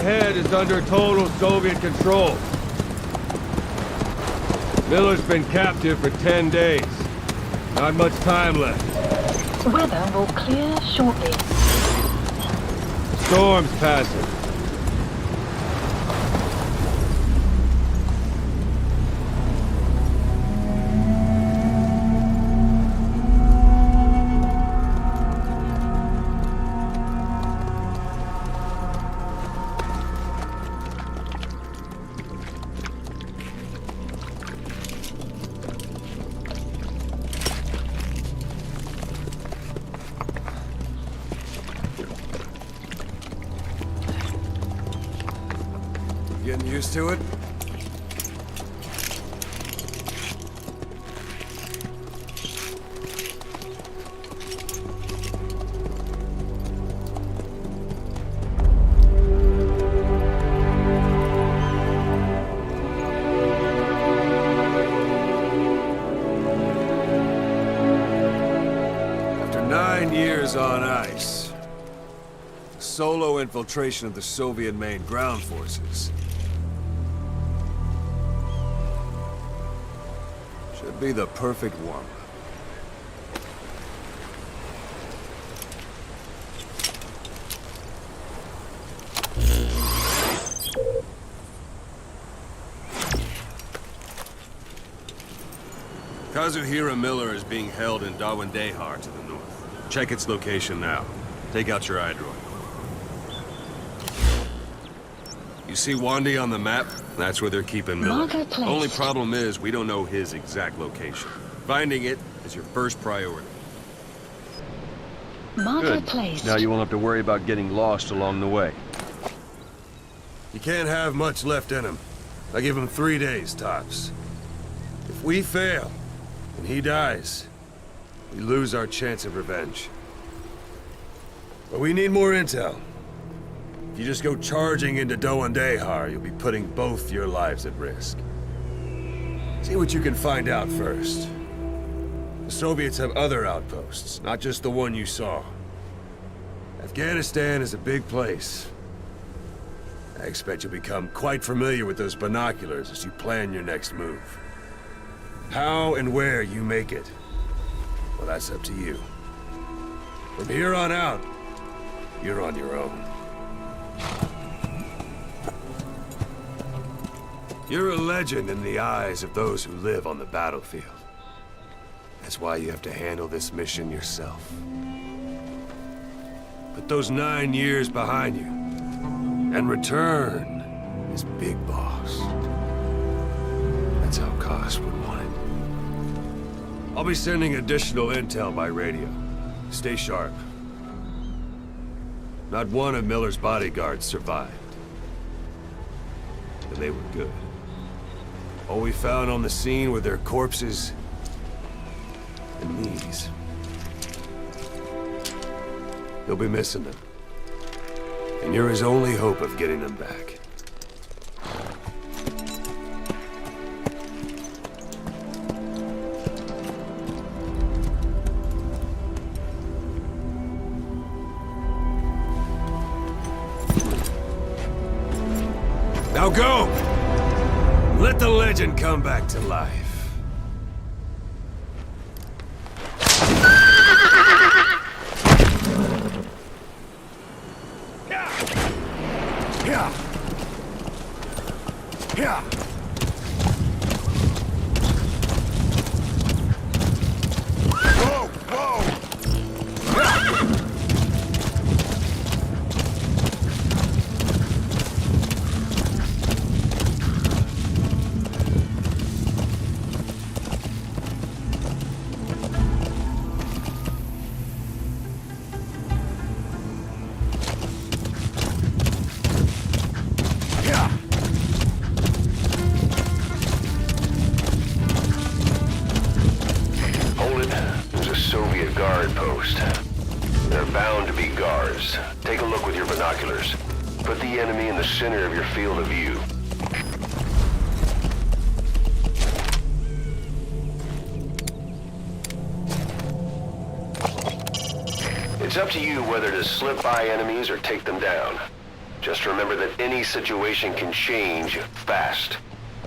ahead is under total Soviet control. Miller's been captive for 10 days. Not much time left. Weather will clear shortly. Storm's passing. Getting used to it? After 9 years on ice, solo infiltration of the Soviet main ground forces should be the perfect warm-up. Kazuhira Miller is being held in Dawandehar to the north. Check its location now. Take out your iDroid. You see Wandy on the map? That's where they're keeping Miller. Only problem is, we don't know his exact location. Finding it is your first priority. Good. Now you won't have to worry about getting lost along the way. You can't have much left in him. I give him 3 days, tops. If we fail, and he dies, we lose our chance of revenge. But we need more intel. If you just go charging into Dawandehar, you'll be putting both your lives at risk. See what you can find out first. The Soviets have other outposts, not just the one you saw. Afghanistan is a big place. I expect you'll become quite familiar with those binoculars as you plan your next move. How and where you make it, well, that's up to you. From here on out, you're on your own. You're a legend in the eyes of those who live on the battlefield. That's why you have to handle this mission yourself. Put those 9 years behind you, and return as Big Boss. That's how Koss would want it. I'll be sending additional intel by radio. Stay sharp. Not one of Miller's bodyguards survived. And they were good. All we found on the scene were their corpses and knees. You'll be missing them. And you're his only hope of getting them back. Now go! Let the legend come back to life. Guard post. They're bound to be guards. Take a look with your binoculars. Put the enemy in the center of your field of view. It's up to you whether to slip by enemies or take them down. Just remember that any situation can change fast.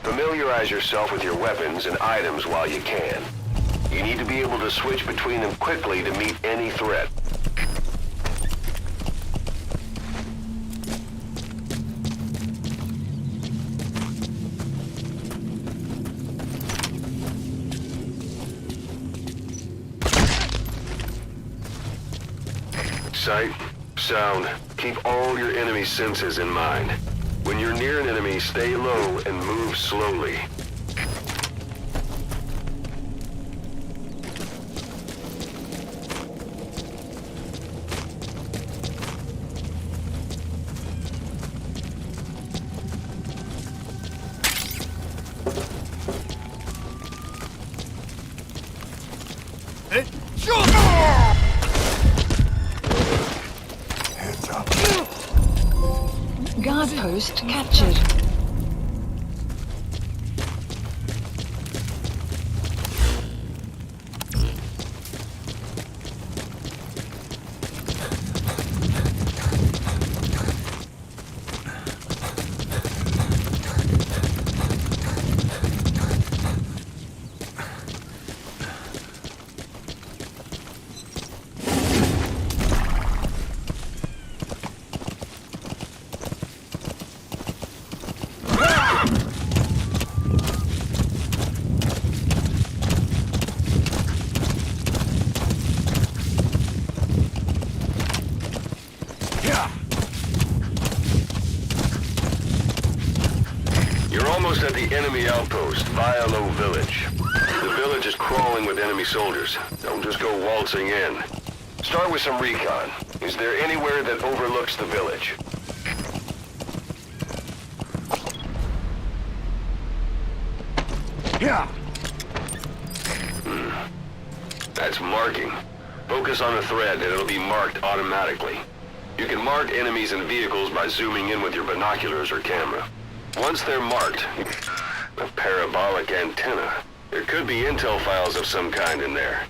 Familiarize yourself with your weapons and items while you can. You need to be able to switch between them quickly to meet any threat. Sight, sound, keep all your enemy senses in mind. When you're near an enemy, stay low and move slowly. Guard post captured. You're almost at the enemy outpost, Vialo Village. The village is crawling with enemy soldiers. Don't just go waltzing in. Start with some recon. Is there anywhere that overlooks the village? Yeah. That's marking. Focus on a thread and it'll be marked automatically. You can mark enemies and vehicles by zooming in with your binoculars or camera. Once they're marked, a parabolic antenna. There could be intel files of some kind in there.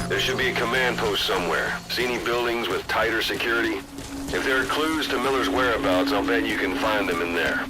There should be a command post somewhere. See any buildings with tighter security? If there are clues to Miller's whereabouts, I'll bet you can find them in there.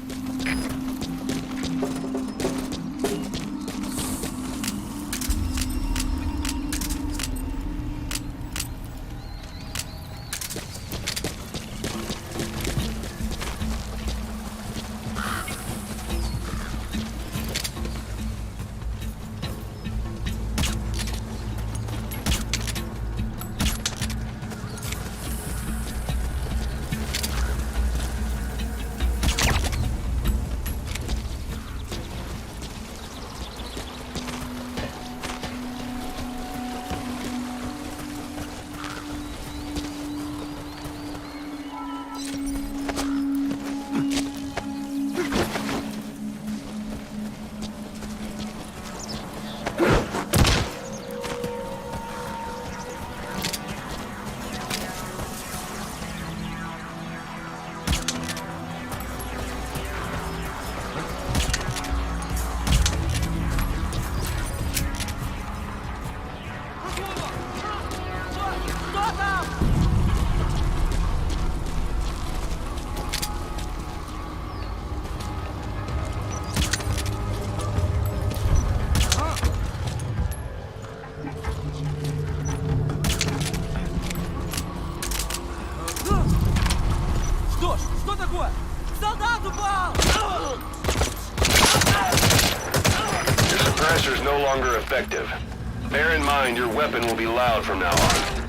suppressor's no longer effective. Bear in mind your weapon will be loud from now on.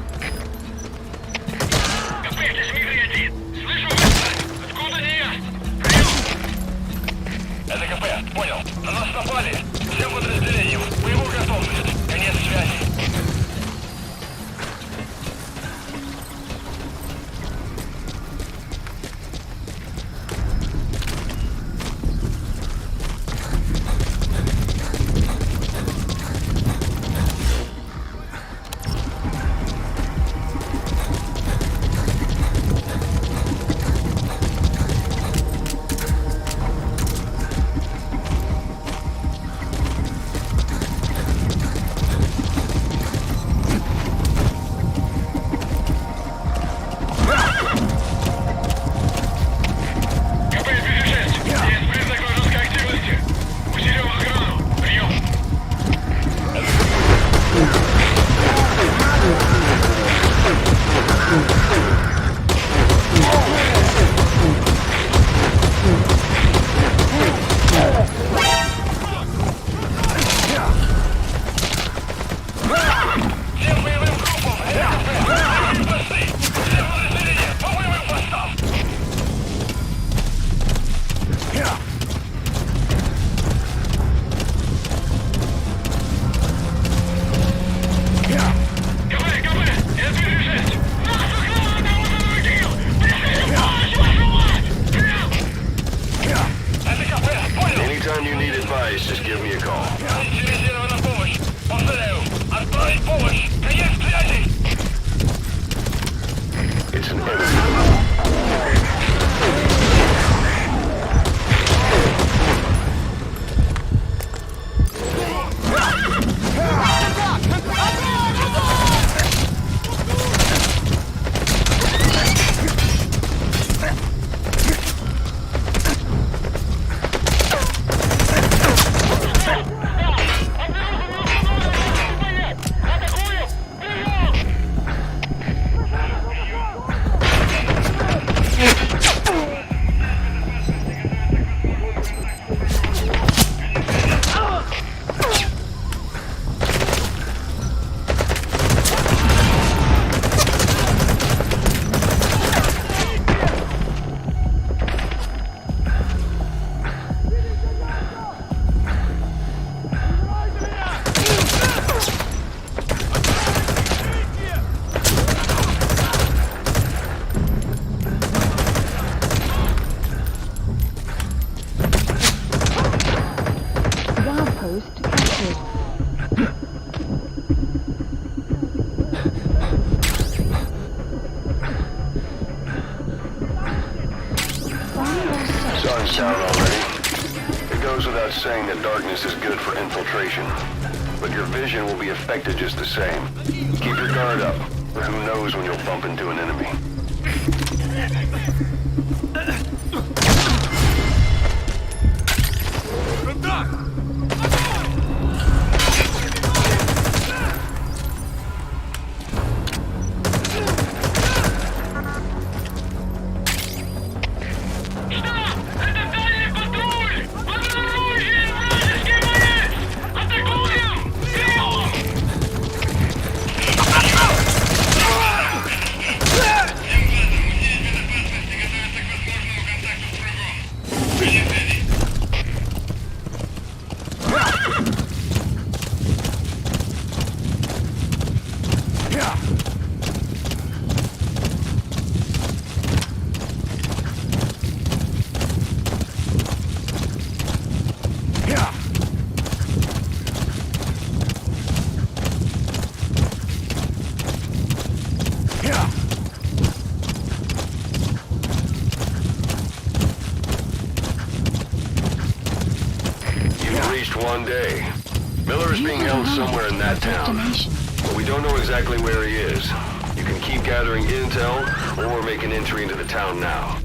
Это КП, понял. На нас напали. Всем подразделениям. Боевую готовность. Конец связи. Anytime you need advice, just give me a call. Инициирована помощь. Повторяю. Отправить помощь. Конец связи. It's an enemy. Post captured. Sun's down already. It goes without saying that darkness is good for infiltration. But your vision will be affected just the same. Keep your guard up, or who knows when you'll bump into an enemy. One day. Miller is being held somewhere in that town. But we don't know exactly where he is. You can keep gathering intel or make an entry into the town now.